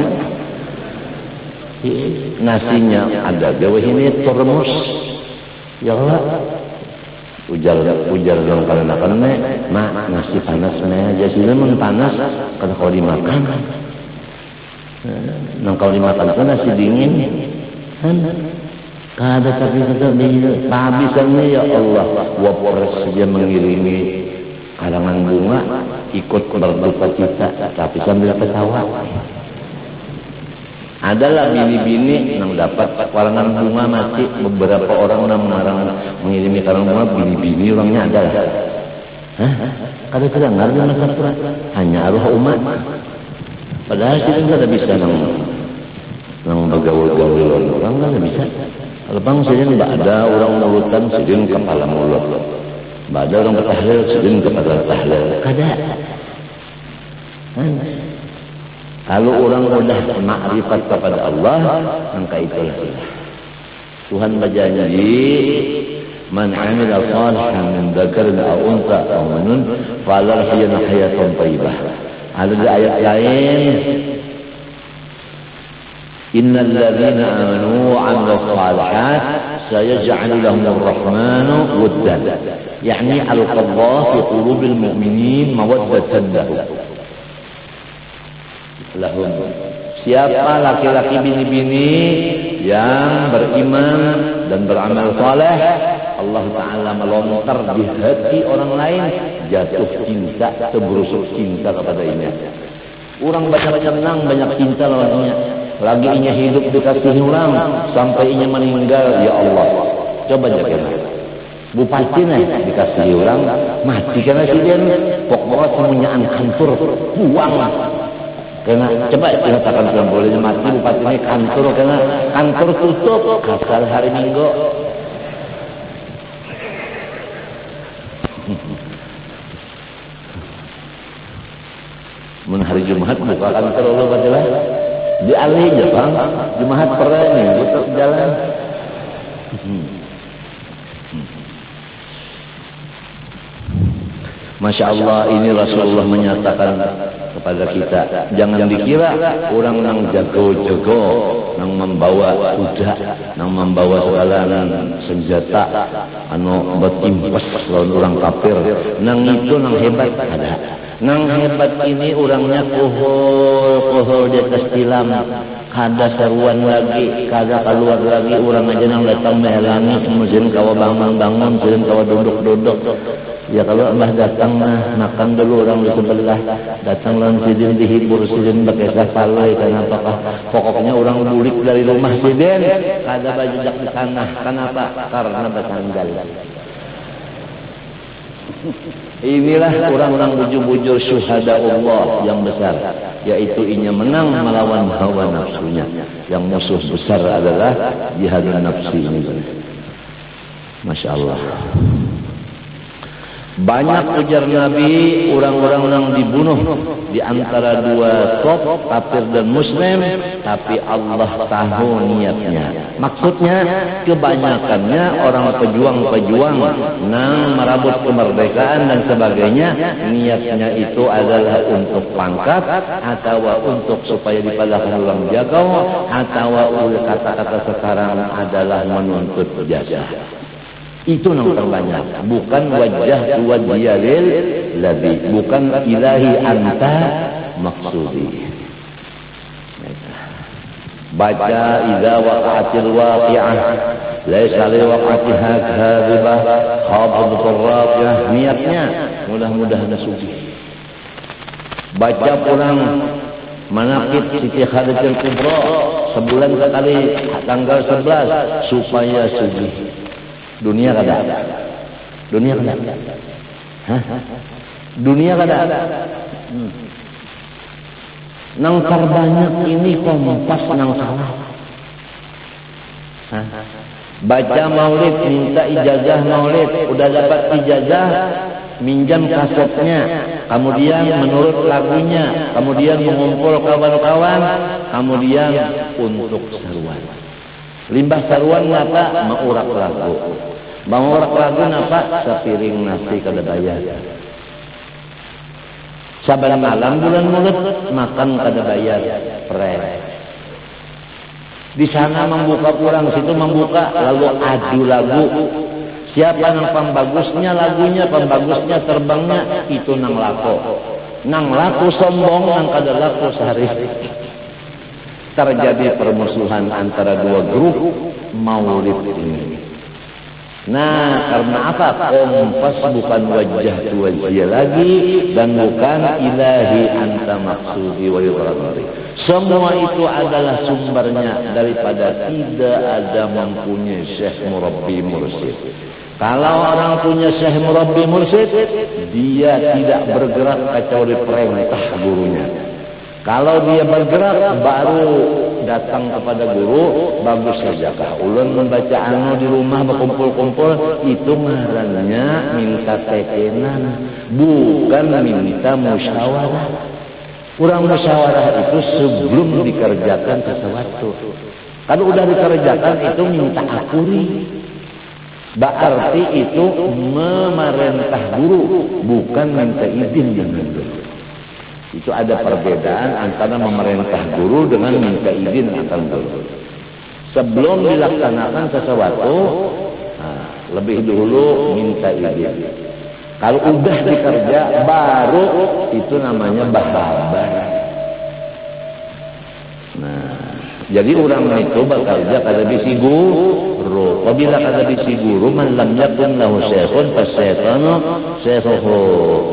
nasinya ada gawe ini termus ya Allah ujar dong kalau makan mak nasi panas aja sih memang panas kalau kau dimakan nang kau dimakan kan nasi dingin kan kada tapi tetap kehabisannya ya Allah wapres saja mengirimi karangan bunga ikut berduka cita tapi sambil ketawa. Adalah bini-bini yang dapat karangan bunga mati, beberapa orang yang mengirimi karangan bunga bini-bini orangnya adalah. Hah? Kada terdengar di masyarakat hanya arwah umat. Padahal kita kada bisa nang bergaul-gaul orang kada bisa. Kalau bang sidin ada orang mulutan sidin kepala mulut. Ada orang bertahlil sidin kepala tahlil. Kada. Kalau orang udah makrifat kepada Allah, maka itulah Tuhan berjanji, "Man 'amila shalihan min dzakarin aw untha aw minun falyahya hayatan thayyibah." Ada ayat lain, "Innal ladzina amanu wa 'amilus shalihat sayaj'alu lahumur rahmanu wuddan." Yani alqallahu fi qulubil mu'minin mawaddatan lahum. Siapa laki-laki bini-bini yang beriman dan beramal saleh, Allah Ta'ala melontar di hati orang lain jatuh cinta, seberusuk cinta kepadanya. Orang banyak senang, banyak cinta lawannya. Lagi inya hidup dikasih orang sampai inya meninggal, ya Allah. Coba jaga. Bupati dikasih orang mati karena si dia pokoknya semuanya kantor buang. Karena coba dikatakan dalam bolehnya mati bupati ini kantor karena kantor tutup kasar hari Minggu. Mun hari Jumat buka kantor Allah katalah dialih aja bang Jumat pernah nih butuh jalan. Masya Allah, ini Rasulullah menyatakan kepada kita, jangan dikira orang nang jago-jago, nang membawa kuda, nang membawa segala senjata, anu betimpes lawan orang kafir, nang itu nang hebat ada. Nang hebat ini orangnya kuhul di atas tilam, kada seruan lagi, kada keluar lagi, orang aja nang datang mehelangi, kemudian kawa bangun-bangun, kemudian kawa duduk-duduk. Ya kalau Mbah datang makan dulu orang di sebelah, datang lawan sidin dihibur, sidin pakai sapalai, kenapa? Pokoknya orang bulik dari rumah sidin, kada bajak di sana. Kenapa? Karena bersandal. Inilah orang-orang bujur-bujur syuhada Allah yang besar, yaitu inya menang melawan hawa nafsunya. Yang musuh besar adalah jihadun nafsi ini. Masya Allah. Banyak ujar Nabi orang-orang yang dibunuh di antara dua top kafir dan muslim, tapi Allah tahu niatnya. Maksudnya kebanyakannya orang pejuang-pejuang nang merabut kemerdekaan dan sebagainya, niatnya itu adalah untuk pangkat atau untuk supaya dipalahkan orang jago, atau kata-kata sekarang adalah menuntut jasa. Itu yang terbanyak, bukan wajah wajiyalil ladhi, bukan ilahi anta maksudi. Baca idza waqa'atil waqi'ah laisa li waqa'atiha kadhibah khabatul rafi'ah, niatnya mudah-mudahan suci. Baca pulang manaqib Siti Khadijatul Kubra sebulan sekali tanggal 11 supaya suci. Dunia kada, dunia kada, dunia kada. Nang terbanyak ini kompas nang salah. Baca maulid, minta ijazah maulid, udah dapat ijazah, minjam kasetnya, kemudian menurut lagunya, kemudian mengumpul kawan-kawan, kemudian untuk seruan. Limbah seruan napa? Maurak lagu. Maurak lagu napa? Sepiring nasi kada bayar. Saban malam bulan mulut makan kada bayar. Pre. Di sana membuka kurang, situ membuka lalu adu lagu. Siapa yang pembagusnya lagunya, pembagusnya terbangnya, itu nang laku. Nang laku sombong, nang kada laku sehari. Terjadi permusuhan antara dua grup maulid ini. Nah, karena apa? Kompas bukan wajah wajah lagi dan bukan ilahi anta maksudi wa yuradi. Semua itu adalah sumbernya daripada tidak ada mempunyai syekh murabbi mursyid. Kalau orang punya syekh murabbi mursyid, dia tidak bergerak kecuali perintah gurunya. Kalau dia bergerak baru datang kepada guru, bagus saja. Ulun membaca anu di rumah berkumpul-kumpul, itu ngarannya minta tekenan, bukan minta musyawarah. Kurang musyawarah itu sebelum dikerjakan sesuatu. Kalau udah dikerjakan itu minta akuri. Berarti itu memerintah guru, bukan minta izin dengan guru. Itu ada perbedaan antara memerintah guru dengan minta izin akan guru. Sebelum dilaksanakan sesuatu, lebih dulu minta izin. Kalau udah dikerja, baru itu namanya bahabar. Nah, jadi orang itu bekerja kada bisi guru. Apabila kada bisi guru, man lam yakun lahu syekhun fasyaitanu syekhuhu.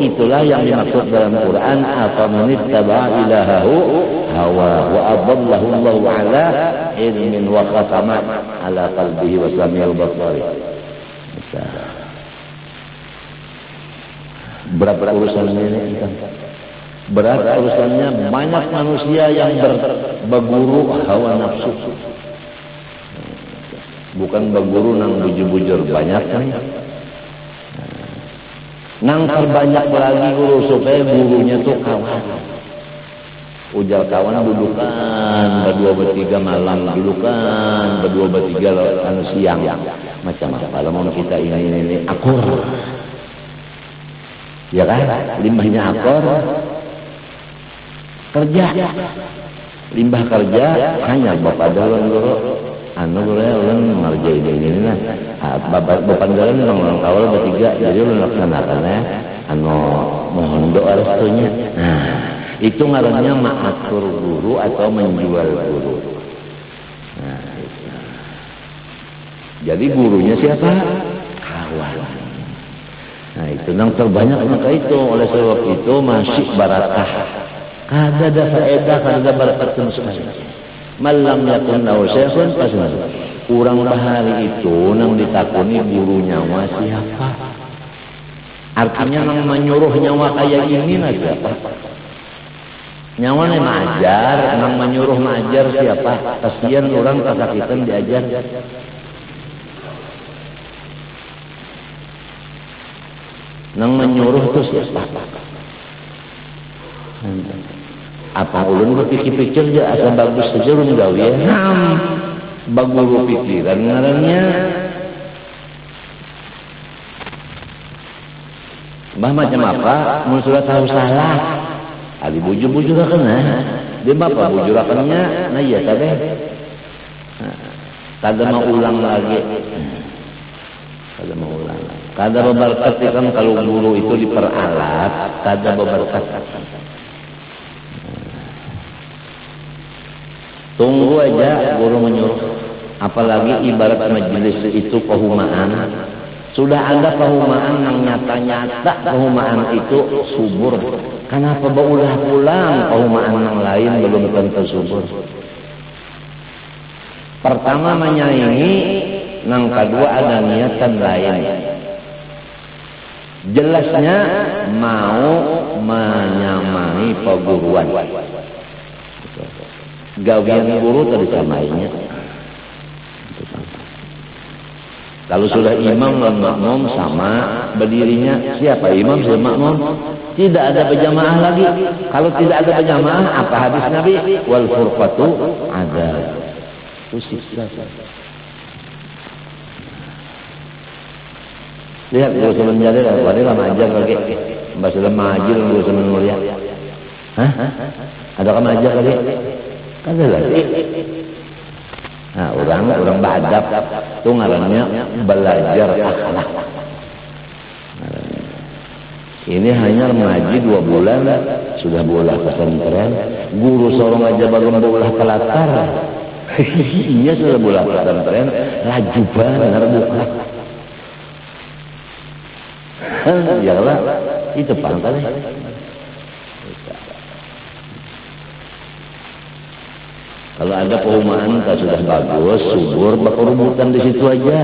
Itulah yang dimaksud dalam Quran, afaman ittaba'a ilahahu hawa wa adallahu Allahu ala ilmin wa khatama ala qalbihi wa sami'al basari. Berat urusannya ini. Berat urusannya, banyak manusia yang berguru hawa nafsu. Bukan berguru nang bujur-bujur banyak kan. Nang terbanyak lagi guru supaya gurunya tuh kawan. Ujar kawan dudukan berdua bertiga malam, dudukan berdua bertiga siang. Macam apa? Kalau kita ini akur. Ya kan? Limbahnya akor kerja. Limbah kerja hanya bapak dalam guru anu ulun ngerjain ini nah. Bapak dalam orang kawal bertiga jadi ulun laksanakannya anu mohon doa restunya. Nah, itu ngarannya mengatur guru atau menjual guru. Nah, itu. Jadi gurunya siapa? Kawan. Nah, itu yang terbanyak maka itu oleh sebab itu masih barakah. Kada faedah, kada barakat sama malam yakun lahu syekhun pasna. Urang bahari itu nang ditakuni gurunya mah siapa? Artinya nang menyuruh nyawa kayak ini lah siapa? Nyawa nih mengajar, nang menyuruh mengajar siapa? Kasihan orang kesakitan diajar. Nang menyuruh itu siapa? Apa ulun berpikir-pikir dia asa bagus saja ulun gawe ya. Baguru pikiran ngarannya. Mbah macam apa? Mun sudah tahu salah. Ali bujur-bujurakeun dia bapak bujurakeunnya nah iya teh. Kada mau ulang lagi. Kada mau ulang. Kada berberkat kan kalau guru itu diperalat, kada berberkat. Tunggu aja guru menyuruh. Apalagi ibarat majelis itu pehumaan. Sudah ada pehumaan yang nyata-nyata pehumaan itu subur. Kenapa berulah pulang pehumaan yang lain belum tentu subur? Pertama menyaingi, yang kedua ada niatan lain. Jelasnya mau menyamai perguruan. Gawian guru tadi samainya. Kalau sudah imam dan makmum sama berdirinya siapa imam siapa makmum? Tidak ada berjamaah lagi. Kalau tidak ada berjamaah apa hadis Nabi? Wal furqatu ada. Usis. Lihat guru semenjadi lah, wadilah majar lagi. Bahasa lemajir guru semen mulia. Hah? Ada majar lagi? Kada lagi. Nah, orang beradab itu ngarannya belajar akhlak. Ini hanya mengaji 2 bulan sudah bola pesantren. Guru sorong aja belum bola pelatar. Iya sudah bola pesantren, laju banget buka. Iyalah, itu pantai. Kalau ada perumahan tak sudah bagus, subur, berkerubutan di situ aja.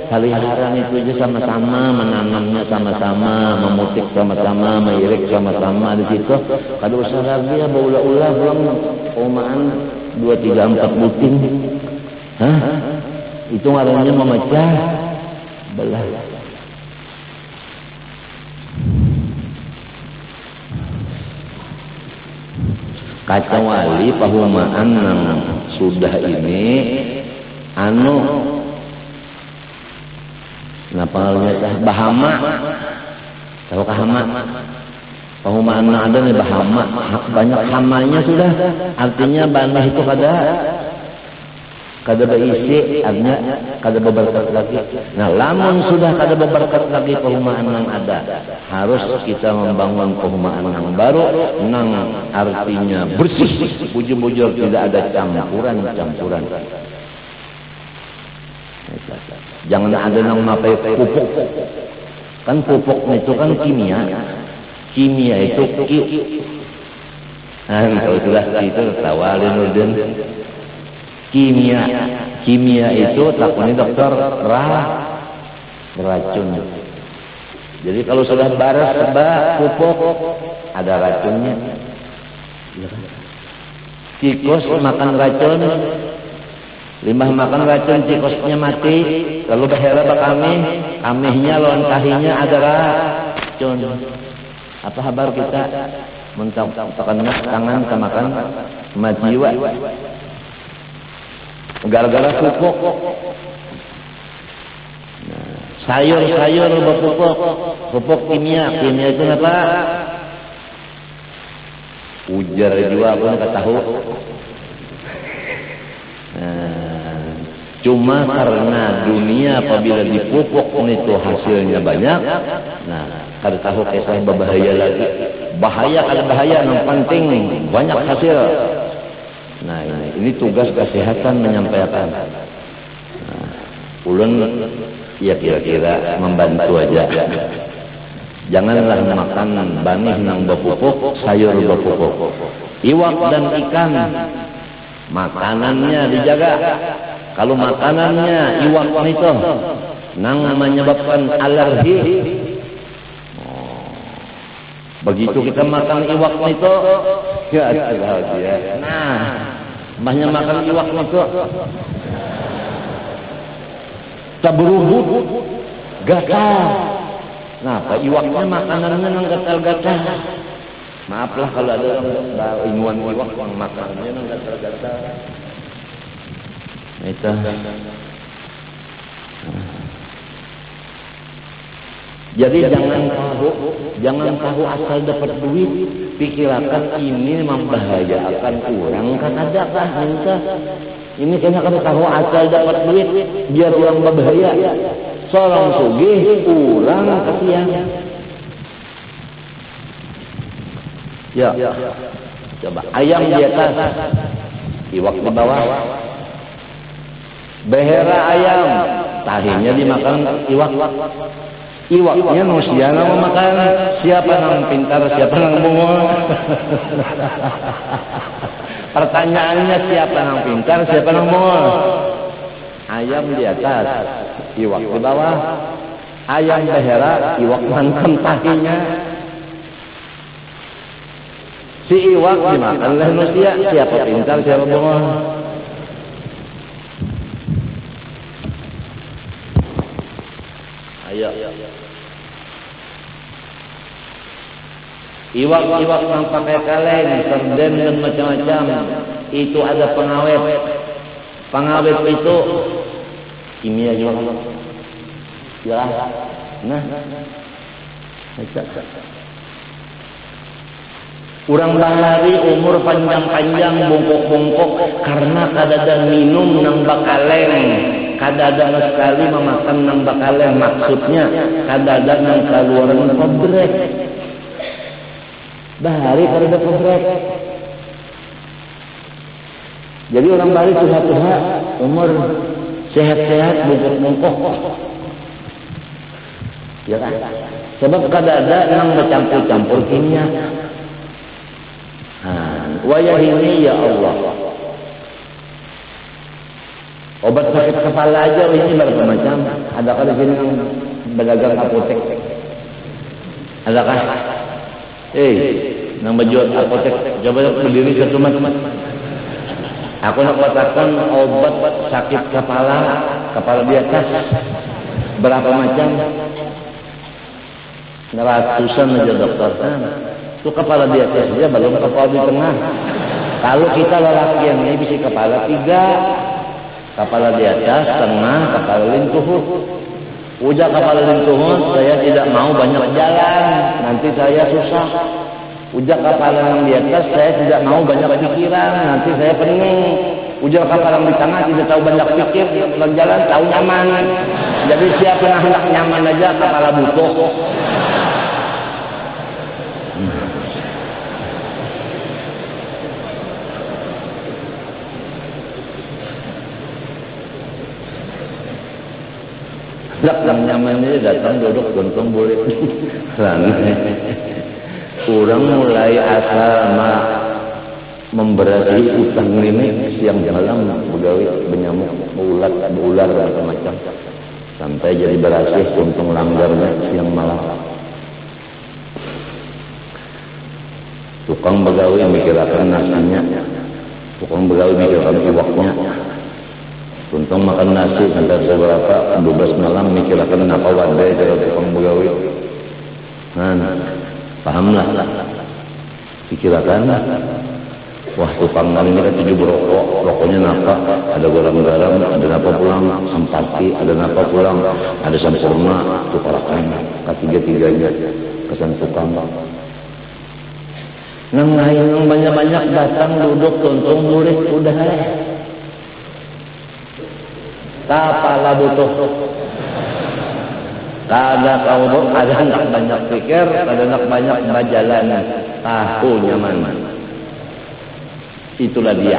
Peliharaan itu aja sama-sama, menanamnya sama-sama, memutik sama-sama, mengirik sama-sama di situ. Kalau usah lagi ya berulah-ulah belum perumahan 2, 3, 4 buting. Hah? Itu ngarannya memecah belah. Kecuali perumahan yang sudah ini anu napalnya bahama tahu kahama perumahan yang ada nih bahama banyak hamanya sudah artinya banah itu kada berisi artinya kada berberkat lagi. Nah lamun sudah kada berberkat lagi perumahan yang ada harus kita membangun perumahan yang baru nang artinya bersih bujur-bujur tidak ada campuran. Jangan ada yang mapai pupuk kan pupuk itu kan kimia itu kalau sudah itu tawalin udin kimia itu takuni dokter beracun. Jadi kalau sudah baras pupuk ada racunnya. Tikus makan racun, limbah makan racun tikusnya mati. Lalu bahera kamihnya lawan kahinya ada racun. Apa kabar kita mentok tangan kemakan majiwa. Gara-gara pupuk. Nah, Sayur-sayur berpupuk, pupuk kimia. Kimia itu apa? Ujar juga aku nggak tahu. Cuma karena dunia apabila dipupuk itu hasilnya banyak, nah kada tahu kisah berbahaya lagi. Bahaya kada bahaya, yang penting banyak hasil. Nah ini tugas kesehatan menyampaikan. Nah, ulun ya kira-kira membantu aja. Janganlah makan banih nang berpupuk, sayur berpupuk. Iwak dan ikan makanannya dijaga. Kalau makanannya iwak itu nang menyebabkan alergi, begitu kita makan iwak itu, ya dia. Nah, banyak makan iwak itu, taburubut, gatal. Nah, iwaknya makanannya nang gatal-gatal. Maaflah kalau ada orang inuan iwak yang makanannya nang gatal-gatal. Itu. Jadi jangan tahu asal dapat duit, pikirkan ini membahayakan orang kan ada kan minta. Ini kayaknya kan tahu asal dapat duit biar orang berbahaya. Seorang sugih orang kasihan. Ya. Coba ayam di atas, iwak di bawah. Behera ayam, tahinya dimakan iwak. Iwaknya manusia mau makan. Siapa yang pintar, siapa yang bungul? Pertanyaannya siapa yang pintar, siapa yang bungul? Ayam di atas, iwak di bawah. Ayam behera, iwak mangkem tahinya. Si iwak dimakan oleh manusia, siapa pintar, siapa bungul? Ayo. Iwak yang pakai kaleng, sarden dan macam-macam, itu ada pengawet. Pengawet itu kimia juga. Ya. Nah. Urang bahari umur panjang-panjang bongkok-bongkok karena kadada minum nang bakaleng. Kadada sekali memakan nang bakaleng, maksudnya kadada nang keluaran pebrek. Bahari kadada pebrek. Jadi orang Bali tuha-tuha umur sehat-sehat bongkok-bongkok. Ya kan? Sebab kadada nang bercampur-campur kimia. Wayah ini ya Allah. Obat sakit kepala aja ini berapa macam? Adakah di sini yang berdagang apotek? Adakah? Nang berjual apotek, coba berdiri satu teman-teman. Aku nak katakan obat sakit kepala di atas. Berapa macam? Ratusan aja dokter. Itu kepala di atas saja, belum kepala di tengah. Kalau kita lelaki yang ini bisa kepala 3. Kepala di atas, tengah, kepala lintuhut. Ujar kepala lintuhut, saya tidak mau banyak jalan, nanti saya susah. Ujar kepala yang di atas, saya tidak mau banyak pikiran, nanti saya pening. Ujar kepala yang di tengah, tidak tahu banyak pikir, jalan tahu nyaman. Jadi siapa yang hendak nyaman aja, kepala butuh. Yang nyamannya datang duduk untung boleh. Orang mulai asal memberati utang ini siang malam begawi benyamuk ular macam-macam sampai jadi berhasil untung langgarnya siang malam. Tukang begawi mikirkan nasinya, tukang begawi mikirkan iwaknya. Untung makan nasi sampai seberapa 12 malam mikirkan apa wadai kalau tukang begawi. Pahamlah. Pikirkan Wah tukang ini kan 7 rokok, rokoknya napa? Ada garam-garam, ada napa pulang, sampati, ada napa pulang, ada sampurna, tukarakan, ketiga-tiganya kesan tukang. Nang banyak-banyak datang duduk tuntung murid udah tapala butuh. Kada kau ada anak banyak pikir, ada anak banyak berjalan, tahu nyaman. Itulah dia.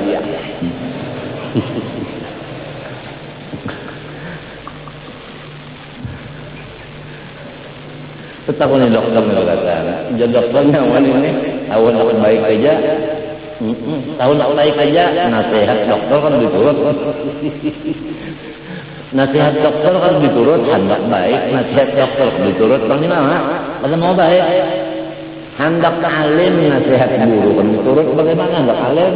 Tetapi dokter mengatakan, jadi dokternya awal ini, awal baik aja, tahun baik aja, nasihat dokter kan diturut. Nasihat dokter kan diturut, hendak baik, nasihat dokter diturut, bang mana? Pada mau baik, hendak alim, nasihat guru kan diturut, bagaimana hendak alim?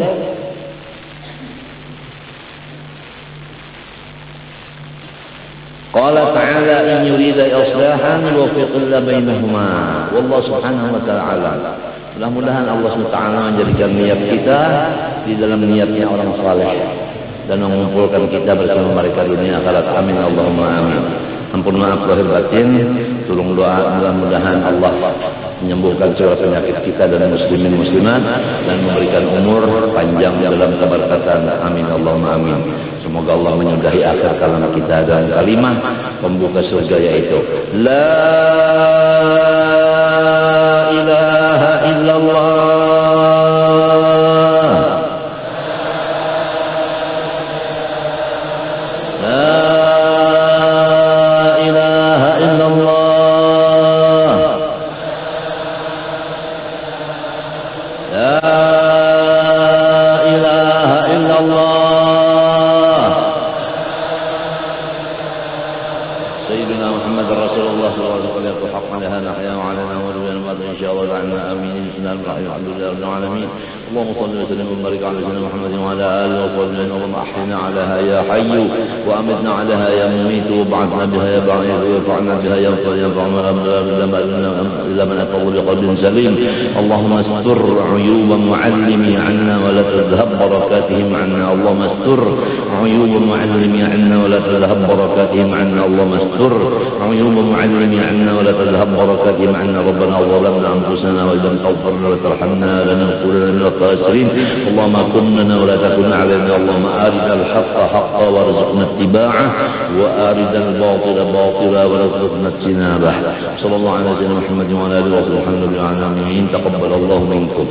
Qala ta'ala in yurida islahan yuwaffiqillahu bainahuma. Wallahu subhanahu wa ta'ala. Mudah-mudahan Allah SWT menjadikan niat kita di dalam niatnya orang saleh dan mengumpulkan kita bersama mereka dunia akhirat. Amin Allahumma amin. Ampun maaf lahir batin, tolong doa mudah-mudahan Allah menyembuhkan segala penyakit kita dan muslimin muslimat dan memberikan umur panjang dalam keberkatan. Amin Allahumma amin. Semoga Allah menyudahi akhir kalam kita dan kalimah pembuka surga yaitu La ilaha illallah. اللهم صل وسلم وبارك على سيدنا محمد وعلى اله وصحبه اللهم احينا عليها يا حي وامتنا عليها يا مميت وابعثنا بها يا بعيد وارفعنا بها يا مطيب الى من اتوا بقلب سليم. اللهم استر عيوب معلمي عنا ولا تذهب بركاتهم عنا. اللهم استر عيوب معلمي عنا ولا تذهب بركاتهم عنا. اللهم استر عيوب معلمي عنا ولا تذهب بركاتهم عنا. ربنا ظلمنا انفسنا وان لم تغفر لنا وترحمنا لنكونن من الخاسرين. اللهم كن لنا ولا تكن علينا. اللهم أرنا الحق حقا وارزقنا اتباعه وأرنا الباطل باطلا وارزقنا اجتنابه. صلى الله على سيدنا محمد وعلى آله وصحبه وسلم. تقبل الله منكم.